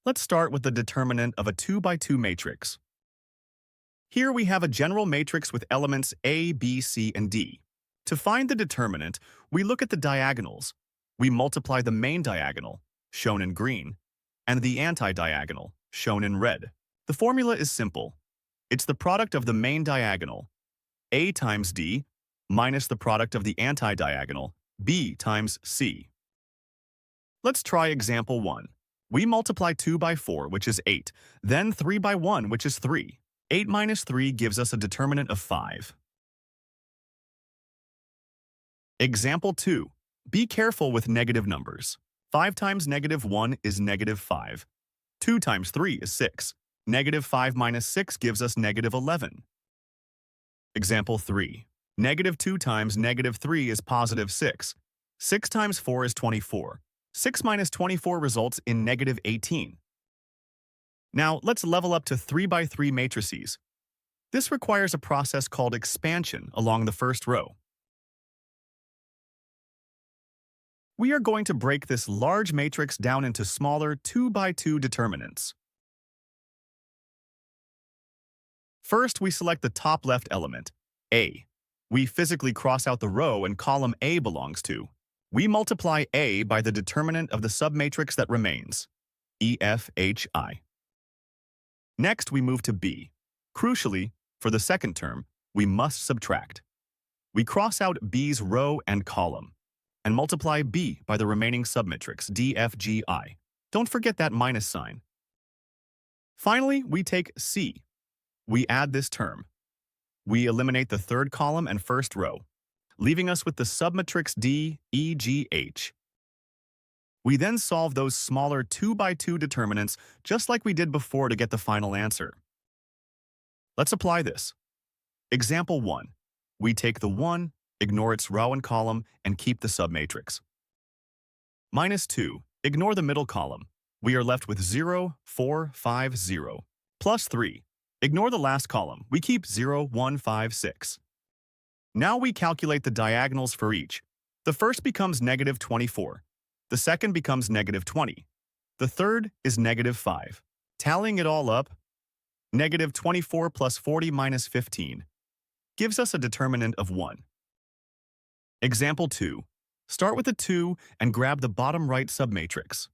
Let's start with the determinant of a 2 by 2 matrix. Here we have a general matrix with elements A, B, C, and D. To find the determinant, we look at the diagonals. We multiply the main diagonal, shown in green, and the anti-diagonal, shown in red. The formula is simple. It's the product of the main diagonal, A times D, minus the product of the anti-diagonal, B times C. Let's try example 1. We multiply 2 by 4, which is 8, then 3 by 1, which is 3. 8 minus 3 gives us a determinant of 5. Example 2. Be careful with negative numbers. 5 times negative 1 is negative 5. 2 times 3 is 6. Negative 5 minus 6 gives us negative 11. Example 3. Negative 2 times negative 3 is positive 6. 6 times 4 is 24. 6 minus 24 results in negative 18. Now, let's level up to 3 by 3 matrices. This requires a process called expansion along the first row. We are going to break this large matrix down into smaller 2 by 2 determinants. First, we select the top left element, A. We physically cross out the row and column A belongs to. We multiply A by the determinant of the submatrix that remains, EFHI. Next, we move to B. Crucially, for the second term, we must subtract. We cross out B's row and column, and multiply B by the remaining submatrix, DFGI. Don't forget that minus sign. Finally, we take C. We add this term. We eliminate the third column and first row, leaving us with the submatrix DEGH. We then solve those smaller 2 by 2 determinants just like we did before to get the final answer. Let's apply this. Example 1. We take the 1, ignore its row and column, and keep the submatrix. Minus 2. Ignore the middle column. We are left with 0, 4, 5, 0. Plus 3. Ignore the last column. We keep 0, 1, 5, 6. Now we calculate the diagonals for each. The first becomes negative 24. The second becomes negative 20. The third is negative 5. Tallying it all up, negative 24 plus 40 minus 15 gives us a determinant of 1. Example 2. Start with a 2 and grab the bottom right submatrix.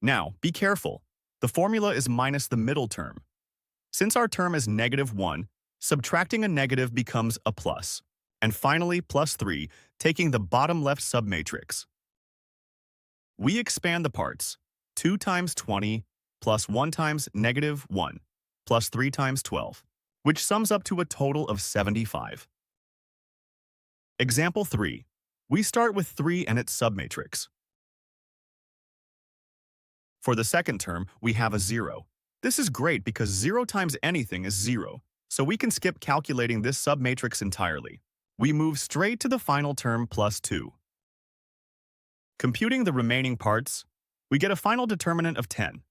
Now, be careful. The formula is minus the middle term. Since our term is negative 1, subtracting a negative becomes a plus. And finally, plus 3, taking the bottom left submatrix. We expand the parts, 2 times 20 plus 1 times negative 1 plus 3 times 12, which sums up to a total of 75. Example 3. We start with 3 and its submatrix. For the second term, we have a 0. This is great because 0 times anything is 0, so we can skip calculating this submatrix entirely. We move straight to the final term plus 2. Computing the remaining parts, we get a final determinant of 10.